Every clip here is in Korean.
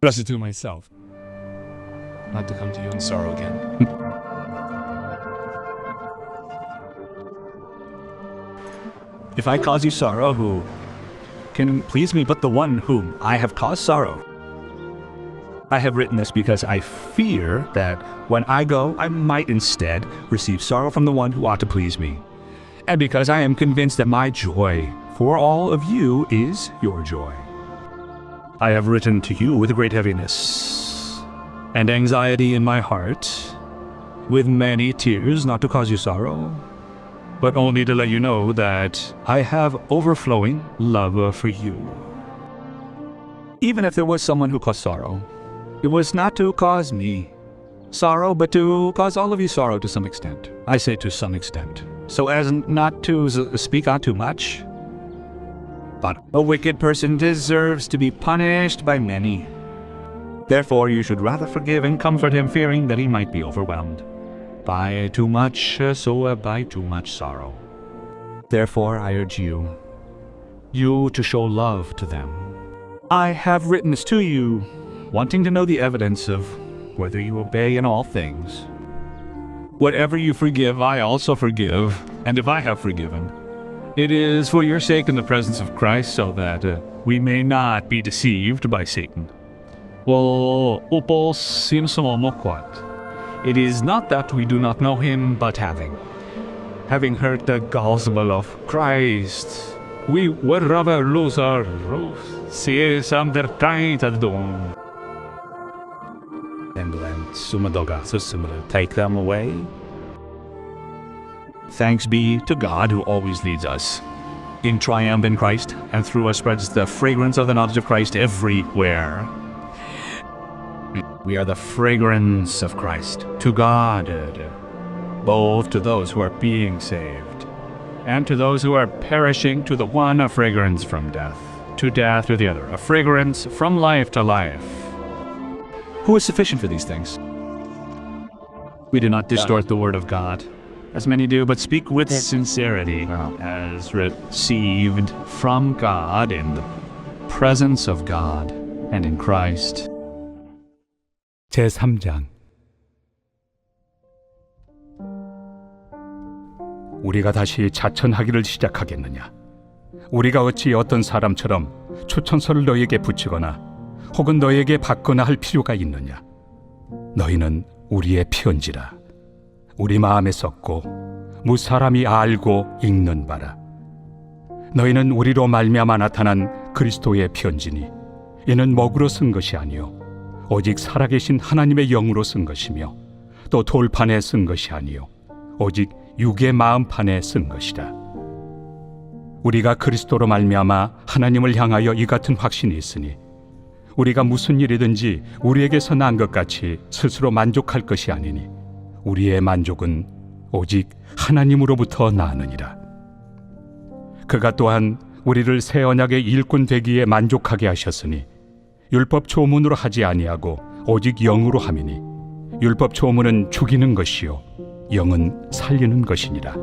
Blessed to myself, not to come to you in sorrow again. If I cause you sorrow, who can please me but the one whom I have caused sorrow? I have written this because I fear that when I go, I might instead receive sorrow from the one who ought to please me. And because I am convinced that my joy for all of you is your joy. I have written to you with great heaviness and anxiety in my heart, with many tears, not to cause you sorrow, but only to let you know that I have overflowing love for you. Even if there was someone who caused sorrow, it was not to cause me sorrow, but to cause all of you sorrow to some extent. I say to some extent, so as not to speak out too much. But a wicked person deserves to be punished by many. Therefore you should rather forgive and comfort him, fearing that he might be overwhelmed by too much sorrow. Therefore I urge you to show love to them. I have written this to you, wanting to know the evidence of whether you obey in all things. Whatever you forgive, I also forgive, and if I have forgiven, it is for your sake in the presence of Christ, so that we may not be deceived by Satan. It is not that we do not know him, but having heard the gospel of Christ, we would rather lose our roots. Take them away. Thanks be to God who always leads us in triumph in Christ, and through us spreads the fragrance of the knowledge of Christ everywhere. We are the fragrance of Christ to God, both to those who are being saved and to those who are perishing. To the one, a fragrance from death to death, to the other, a fragrance from life to life. Who is sufficient for these things? We do not distort the word of God, as many do, but speak with sincerity, as received from God in the presence of God and in Christ. 제3장. 우리가 다시 자천하기를 시작하겠느냐? 우리가 어찌 어떤 사람처럼 추천서를 너에게 붙이거나 혹은 너에게 받거나 할 필요가 있느냐? 너희는 우리의 편지라. 우리 마음에 썼고 무사람이 알고 읽는 바라. 너희는 우리로 말미암아 나타난 그리스도의 편지니 이는 먹으로 쓴 것이 아니요 오직 살아계신 하나님의 영으로 쓴 것이며 또 돌판에 쓴 것이 아니요 오직 육의 마음판에 쓴 것이라. 우리가 그리스도로 말미암아 하나님을 향하여 이 같은 확신이 있으니 우리가 무슨 일이든지 우리에게서 난 것 같이 스스로 만족할 것이 아니니 우리의 만족은 오직 하나님으로부터 나느니라. 그가 또한 우리를 새 언약의 일꾼 되기에 만족하게 하셨으니 율법 조문으로 하지 아니하고 오직 영으로 함이니 율법 조문은 죽이는 것이요 영은 살리는 것이니라.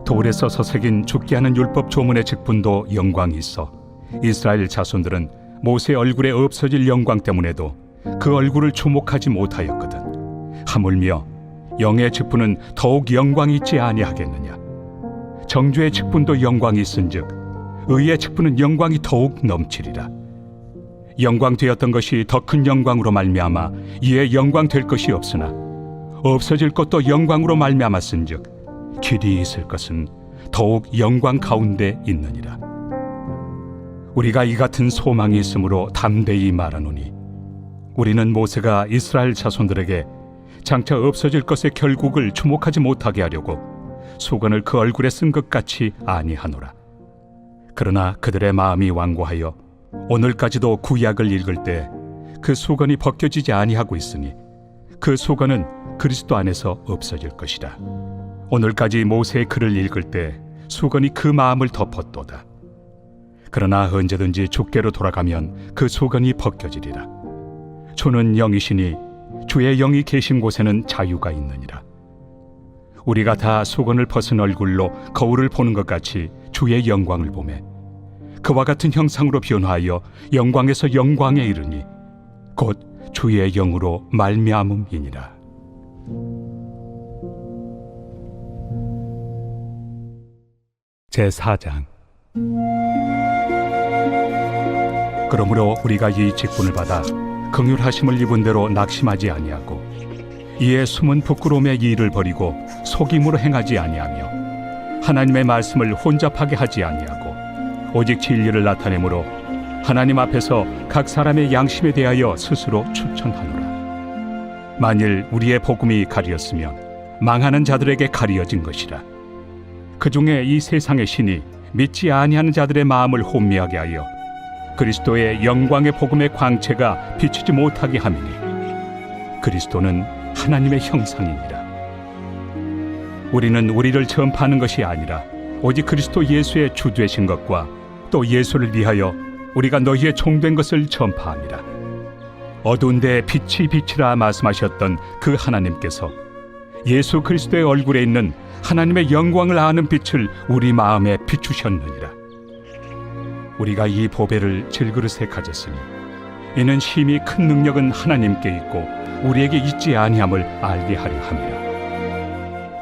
돌에 써서 새긴 죽게 하는 율법 조문의 직분도 영광이 있어 이스라엘 자손들은 모세의 얼굴에 없어질 영광 때문에도 그 얼굴을 주목하지 못하였거든. 하물며 영의 직분은 더욱 영광이 있지 아니하겠느냐? 정죄의 직분도 영광이 있은즉 의의 직분은 영광이 더욱 넘치리라. 영광되었던 것이 더 큰 영광으로 말미암아 이에 영광될 것이 없으나 없어질 것도 영광으로 말미암았은즉 길이 있을 것은 더욱 영광 가운데 있느니라. 우리가 이 같은 소망이 있으므로 담대히 말하노니 우리는 모세가 이스라엘 자손들에게 장차 없어질 것의 결국을 주목하지 못하게 하려고 수건을 그 얼굴에 쓴 것 같이 아니하노라. 그러나 그들의 마음이 완고하여 오늘까지도 구약을 읽을 때 그 수건이 벗겨지지 아니하고 있으니 그 수건은 그리스도 안에서 없어질 것이라. 오늘까지 모세의 글을 읽을 때 수건이 그 마음을 덮었도다. 그러나 언제든지 주께로 돌아가면 그 수건이 벗겨지리라. 주는 영이시니 주의 영이 계신 곳에는 자유가 있느니라. 우리가 다 수건을 벗은 얼굴로 거울을 보는 것 같이 주의 영광을 보매 그와 같은 형상으로 변화하여 영광에서 영광에 이르니 곧 주의 영으로 말미암음이니라. 제4장. 그러므로 우리가 이 직분을 받아 긍휼하심을 입은 대로 낙심하지 아니하고 이에 숨은 부끄러움의 일을 버리고 속임으로 행하지 아니하며 하나님의 말씀을 혼잡하게 하지 아니하고 오직 진리를 나타내므로 하나님 앞에서 각 사람의 양심에 대하여 스스로 추천하노라. 만일 우리의 복음이 가리었으면 망하는 자들에게 가리어진 것이라. 그 중에 이 세상의 신이 믿지 아니하는 자들의 마음을 혼미하게 하여 그리스도의 영광의 복음의 광채가 비치지 못하게 함이니 그리스도는 하나님의 형상이니라. 우리는 우리를 전파하는 것이 아니라 오직 그리스도 예수의 주 되신 것과 또 예수를 위하여 우리가 너희의 종된 것을 전파함이라. 어두운 데 빛이 비치라 말씀하셨던 그 하나님께서 예수 그리스도의 얼굴에 있는 하나님의 영광을 아는 빛을 우리 마음에 비추셨느니라. 우리가 이 보배를 질그릇에 가졌으니 이는 심히 큰 능력은 하나님께 있고 우리에게 있지 아니함을 알게 하려 함이라.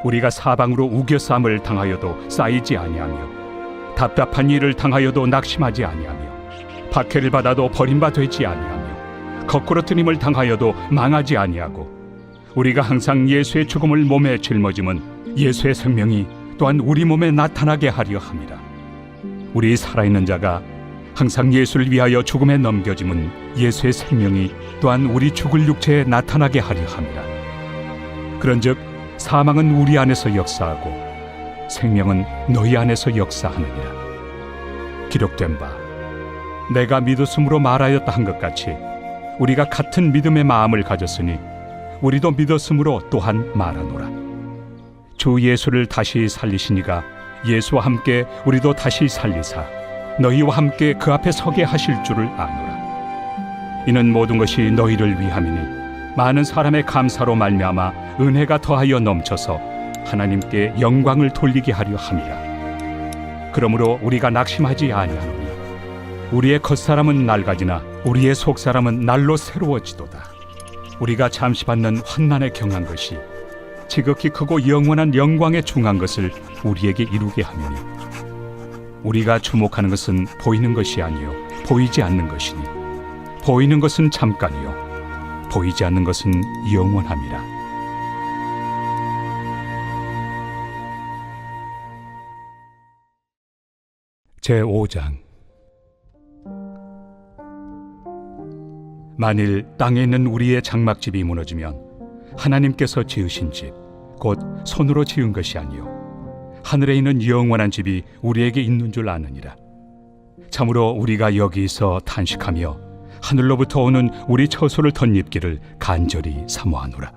우리가 사방으로 우겨싸움을 당하여도 쌓이지 아니하며 답답한 일을 당하여도 낙심하지 아니하며 박해를 받아도 버림받지 아니하며 거꾸로 뜨림을 당하여도 망하지 아니하고 우리가 항상 예수의 죽음을 몸에 짊어짐은 예수의 생명이 또한 우리 몸에 나타나게 하려 함이라. 우리 살아있는 자가 항상 예수를 위하여 죽음에 넘겨짐은 예수의 생명이 또한 우리 죽을 육체에 나타나게 하려 함이라. 그런즉 사망은 우리 안에서 역사하고 생명은 너희 안에서 역사하느니라. 기록된 바 내가 믿었으므로 말하였다 한 것 같이 우리가 같은 믿음의 마음을 가졌으니 우리도 믿었으므로 또한 말하노라. 주 예수를 다시 살리시니가 예수와 함께 우리도 다시 살리사 너희와 함께 그 앞에 서게 하실 줄을 아노라. 이는 모든 것이 너희를 위함이니 많은 사람의 감사로 말미암아 은혜가 더하여 넘쳐서 하나님께 영광을 돌리게 하려 함이라. 그러므로 우리가 낙심하지 아니하노니 우리의 겉사람은 낡아지나 우리의 속사람은 날로 새로워지도다. 우리가 잠시 받는 환난에 경한 것이 지극히 크고 영원한 영광에 중한 것을 우리에게 이루게 하느니 우리가 주목하는 것은 보이는 것이 아니요 보이지 않는 것이니 보이는 것은 잠깐이요 보이지 않는 것은 영원함이라. 제5장. 만일 땅에 있는 우리의 장막집이 무너지면 하나님께서 지으신 집 곧 손으로 지은 것이 아니요 하늘에 있는 영원한 집이 우리에게 있는 줄 아느니라. 참으로 우리가 여기서 탄식하며 하늘로부터 오는 우리 처소를 덧입기를 간절히 사모하노라.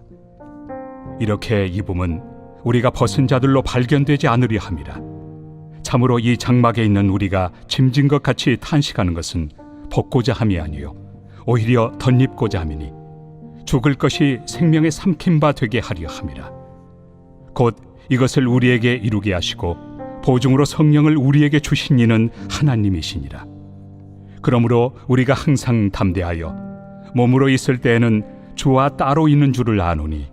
이렇게 입음은 우리가 벗은 자들로 발견되지 않으려 함이라. 참으로 이 장막에 있는 우리가 짐진 것 같이 탄식하는 것은 벗고자 함이 아니요 오히려 덧입고자 함이니 죽을 것이 생명의 삼킨 바 되게 하려 함이라. 곧 이것을 우리에게 이루게 하시고 보증으로 성령을 우리에게 주신 이는 하나님이시니라. 그러므로 우리가 항상 담대하여 몸으로 있을 때에는 주와 따로 있는 줄을 아노니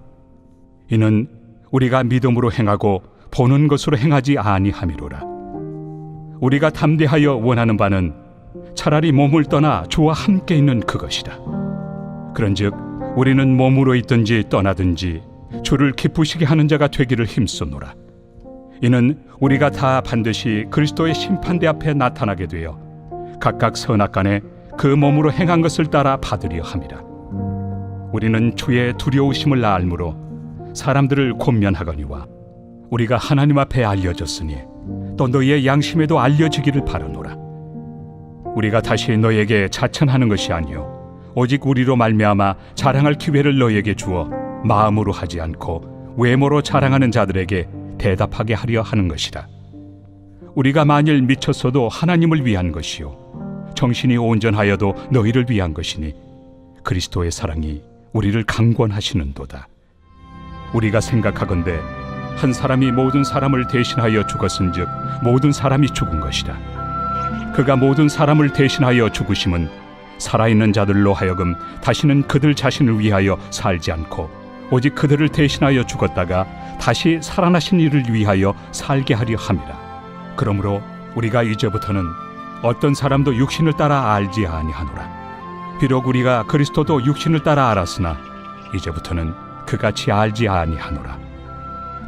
이는 우리가 믿음으로 행하고 보는 것으로 행하지 아니함이로라. 우리가 담대하여 원하는 바는 차라리 몸을 떠나 주와 함께 있는 그것이라. 그런즉 우리는 몸으로 있든지 떠나든지 주를 기쁘시게 하는 자가 되기를 힘쓰노라. 이는 우리가 다 반드시 그리스도의 심판대 앞에 나타나게 되어 각각 선악간에 그 몸으로 행한 것을 따라 받으려 함이라. 우리는 주의 두려우심을 알므로 사람들을 권면하거니와 우리가 하나님 앞에 알려졌으니 또 너희의 양심에도 알려지기를 바라노라. 우리가 다시 너희에게 자천하는 것이 아니요 오직 우리로 말미암아 자랑할 기회를 너희에게 주어 마음으로 하지 않고 외모로 자랑하는 자들에게 대답하게 하려 하는 것이라. 우리가 만일 미쳤어도 하나님을 위한 것이요 정신이 온전하여도 너희를 위한 것이니 그리스도의 사랑이 우리를 강권하시는도다. 우리가 생각하건대 한 사람이 모든 사람을 대신하여 죽었은즉 모든 사람이 죽은 것이라. 그가 모든 사람을 대신하여 죽으심은 살아있는 자들로 하여금 다시는 그들 자신을 위하여 살지 않고 오직 그들을 대신하여 죽었다가 다시 살아나신 이를 위하여 살게 하려 함이라. 그러므로 우리가 이제부터는 어떤 사람도 육신을 따라 알지 아니하노라. 비록 우리가 그리스도도 육신을 따라 알았으나 이제부터는 그같이 알지 아니하노라.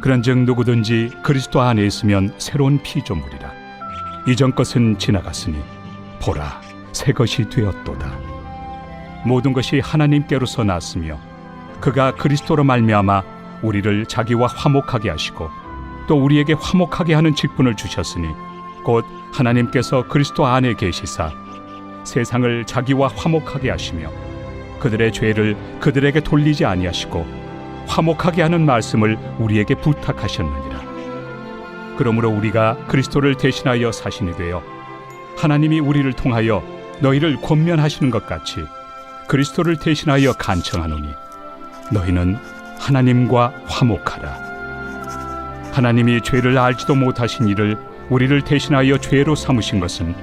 그런즉 누구든지 그리스도 안에 있으면 새로운 피조물이라. 이전 것은 지나갔으니 보라, 새 것이 되었도다. 모든 것이 하나님께로서 났으며 그가 그리스도로 말미암아 우리를 자기와 화목하게 하시고 또 우리에게 화목하게 하는 직분을 주셨으니 곧 하나님께서 그리스도 안에 계시사 세상을 자기와 화목하게 하시며 그들의 죄를 그들에게 돌리지 아니하시고 화목하게 하는 말씀을 우리에게 부탁하셨느니라. 그러므로 우리가 그리스도를 대신하여 사신이 되어 하나님이 우리를 통하여 너희를 권면하시는 것 같이 그리스도를 대신하여 간청하노니 너희는 하나님과 화목하라. 하나님이 죄를 알지도 못하신 이를 우리를 대신하여 죄로 삼으신 것은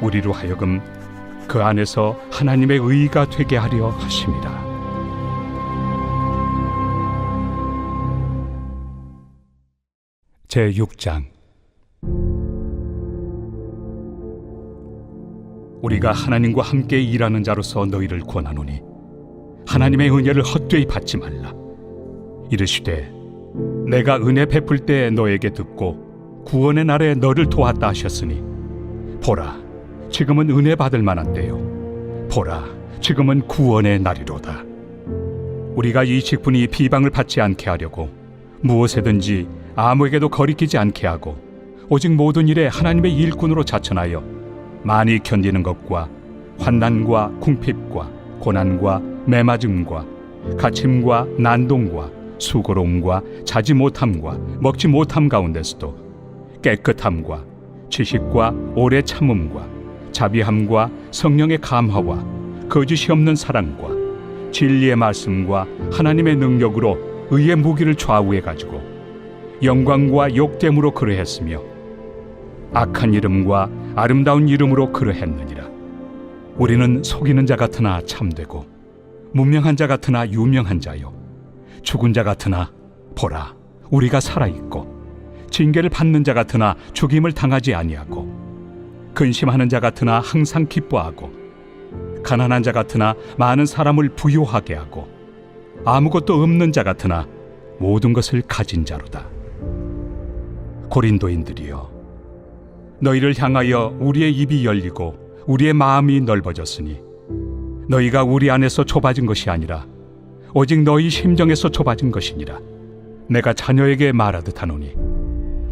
우리로 하여금 그 안에서 하나님의 의가 되게 하려 하심이라. 제6장. 우리가 하나님과 함께 일하는 자로서 너희를 권하노니 하나님의 은혜를 헛되이 받지 말라. 이르시되 내가 은혜 베풀 때 너에게 듣고 구원의 날에 너를 도왔다 하셨으니 보라, 지금은 은혜 받을 만한 때요. 보라, 지금은 구원의 날이로다. 우리가 이 직분이 비방을 받지 않게 하려고 무엇에든지 아무에게도 거리끼지 않게 하고 오직 모든 일에 하나님의 일꾼으로 자천하여 많이 견디는 것과 환난과 궁핍과 고난과 매맞음과 갇힘과 난동과 수고로움과 자지 못함과 먹지 못함 가운데서도 깨끗함과 지식과 오래 참음과 자비함과 성령의 감화와 거짓이 없는 사랑과 진리의 말씀과 하나님의 능력으로 의의 무기를 좌우해 가지고 영광과 욕됨으로 그러했으며 악한 이름과 아름다운 이름으로 그러했느니라. 우리는 속이는 자 같으나 참되고 무명한 자 같으나 유명한 자요 죽은 자 같으나 보라, 우리가 살아있고 징계를 받는 자 같으나 죽임을 당하지 아니하고 근심하는 자 같으나 항상 기뻐하고 가난한 자 같으나 많은 사람을 부요하게 하고 아무것도 없는 자 같으나 모든 것을 가진 자로다. 고린도인들이여, 너희를 향하여 우리의 입이 열리고 우리의 마음이 넓어졌으니 너희가 우리 안에서 좁아진 것이 아니라 오직 너희 심정에서 좁아진 것이니라. 내가 자녀에게 말하듯 하노니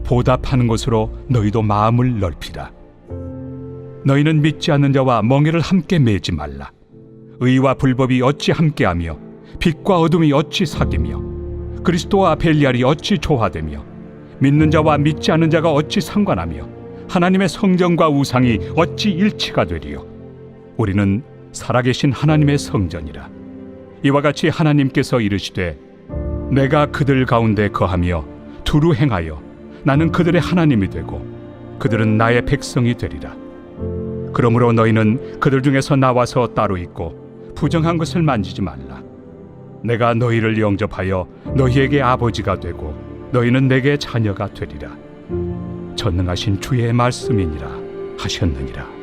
보답하는 것으로 너희도 마음을 넓히라. 너희는 믿지 않는 자와 멍에를 함께 매지 말라. 의와 불법이 어찌 함께하며 빛과 어둠이 어찌 사귀며 그리스도와 벨리알이 어찌 조화되며 믿는 자와 믿지 않는 자가 어찌 상관하며 하나님의 성전과 우상이 어찌 일치가 되리요. 우리는 살아계신 하나님의 성전이라. 이와 같이 하나님께서 이르시되 내가 그들 가운데 거하며 두루 행하여 나는 그들의 하나님이 되고 그들은 나의 백성이 되리라. 그러므로 너희는 그들 중에서 나와서 따로 있고 부정한 것을 만지지 말라. 내가 너희를 영접하여 너희에게 아버지가 되고 너희는 내게 자녀가 되리라. 전능하신 주의 말씀이니라 하셨느니라.